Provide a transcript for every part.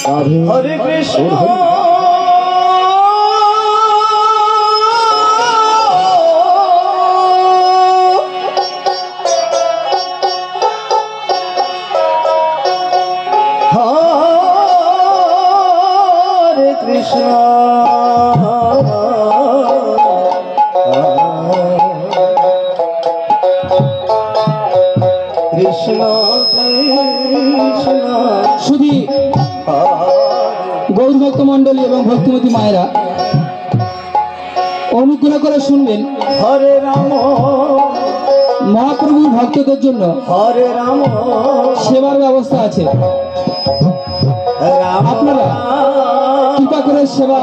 হরে কৃষ্ণ হরে কৃষ্ণ কৃষ্ণ কৃষ্ণ। শুধু গৌর ভক্ত মন্ডলী এবং ভক্তিমতী মায়েরা অনুগ্রহ করে শুনবেন, হরে রাম মহাপ্রভুর ভক্তদের জন্য হরে রাম সেবার ব্যবস্থা আছে। রাম আপনারা কৃপা করে সেবা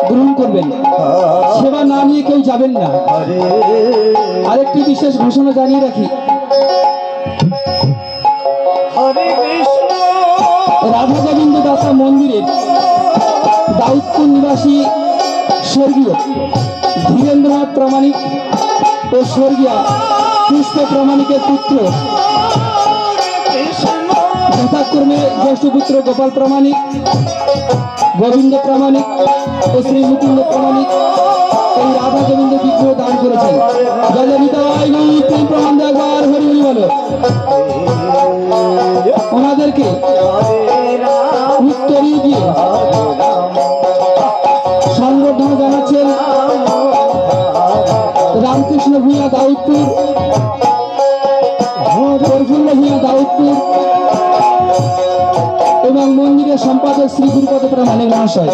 গ্রহণ করবেন, সেবা না নিয়ে কেউ যাবেন না। হরে আরেকটি বিশেষ ঘোষণা জানিয়ে রাখি, হরে কৃষ্ণ রাধা গোবিন্দ দাসা মন্দিরের দাউদপুর নিবাসী স্বর্গীয় ধীরেন্দ্রনাথ প্রামাণিক ও স্বর্গীয়া পুষ্প প্রামাণিকের পুত্র যথাক্রমে জ্যেষ্ঠ পুত্র গোপাল প্রামাণিক, গোবিন্দ প্রামাণিক ও শ্রী মুকুন্দ প্রামাণিক এই রাধা গোবিন্দ বিগ্রহ দান করেছেন। জয় নিতাই গৌর, প্রেম প্রমাণ একবার হরি হরি বলো। ওনাদেরকে উত্তরে গিয়ে সংবর্ধনা জানাচ্ছেন রামকৃষ্ণ ভূঁইয়া দাউদপুর, প্রফুল্ল ভূঁইয়া দাউদপুর এবং মন্দিরের সম্পাদক শ্রী গুরুপদ প্রামাণিক মহাশয়।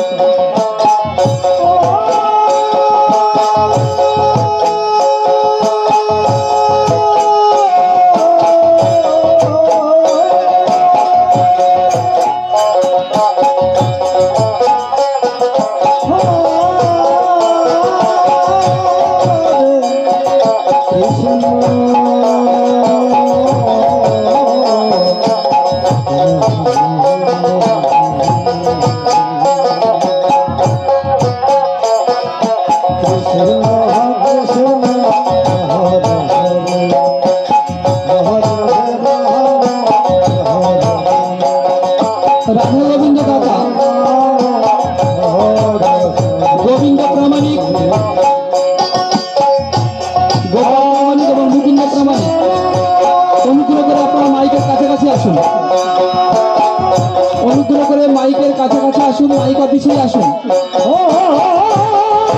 রাধা গোবিন্দ দাদা গোবিন্দ প্রামাণিক, গোপাল প্রামাণিক এবং মুকুন্দ প্রামাণিক অনুগ্রহ করে আপনারা মাইকের কাছাকাছি আসুন, অনুগ্রহ করে মাইকের কাছাকাছি আসুন, মাইক অফিসে আসুন।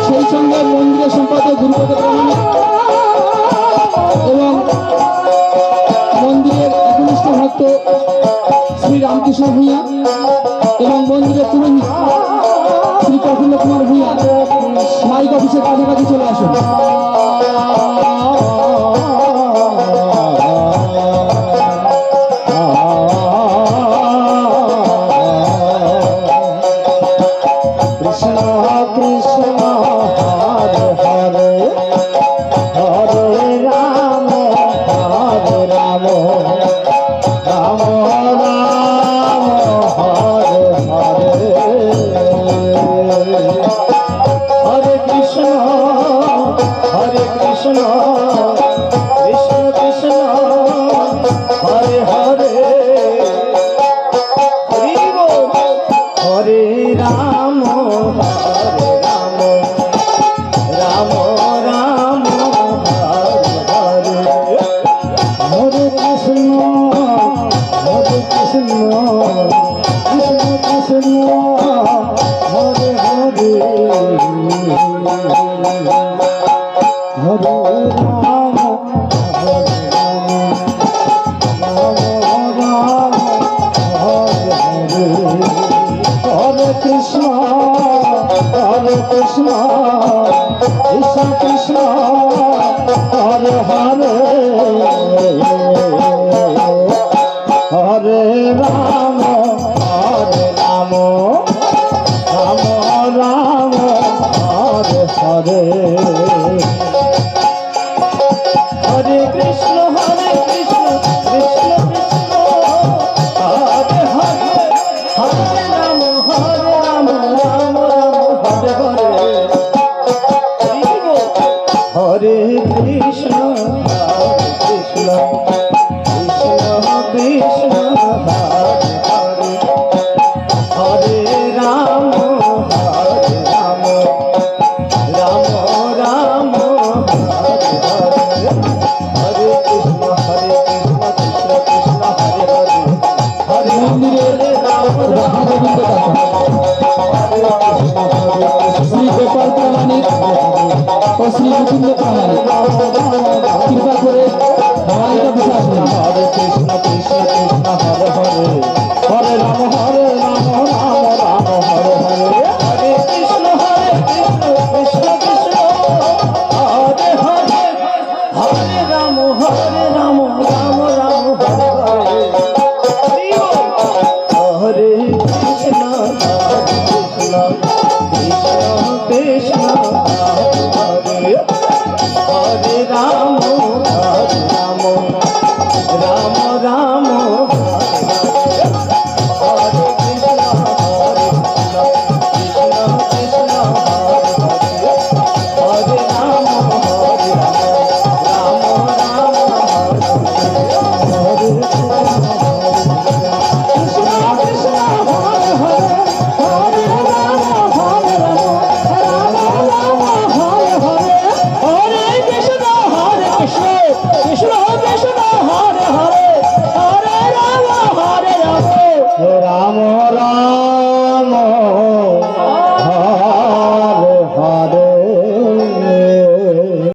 সেই সঙ্গে মন্দিরের সম্পাদক গুরুপদ প্রামাণিক এবং মন্দিরের একনিষ্ঠ ভক্ত শ্রী রামকৃষ্ণ ভূঁইয়া এবং মন্দিরের পুরোহিত শ্রী প্রফুল্ল কুমার ভূঁইয়া মাইক অফিসের কাছাকাছি চলে আসুন। কৃষ্ণ কৃষ্ণ হরে হরে হরে রাম হরে রাম রাম রাম হরে হরে হরে কৃষ্ণ কৃষ্ণ কৃষ্ণ হরে হরে হরি বল। হরে রাম রাম রাম হরে হরে হরে কৃষ্ণ কৃষ্ণ কৃষ্ণ হরে হরে হরে রাম রাম হরে হরে হরে কৃষ্ণ কৃষ্ণ কৃষ্ণ হরে হরে হরে রাম রাম রাম হরে হরে হরে কৃষ্ণ কৃষ্ণ কৃষ্ণ হরে হরে হরে রাম রাম রাম হরে হরে হরে কৃষ্ণ কৃষ্ণ কৃষ্ণ কৃষ্ণ হরে হরে গোপাল প্রামাণিক ও শ্রী মুকুন্দ প্রামাণিক কৃপা করে ভবানীটা বসে আসবেন। হরে কৃষ্ণ কৃষ্ণ কৃষ্ণ হরে হরে হরে রাম রাম রাম হরে হরে হরে কৃষ্ণ কৃষ্ণ কৃষ্ণ হরে হরে হরে রাম রাম রাম হরে হরে হরে কৃষ্ণ কৃষ্ণ কৃষ্ণ কৃষ্ণ হরে হরে রাম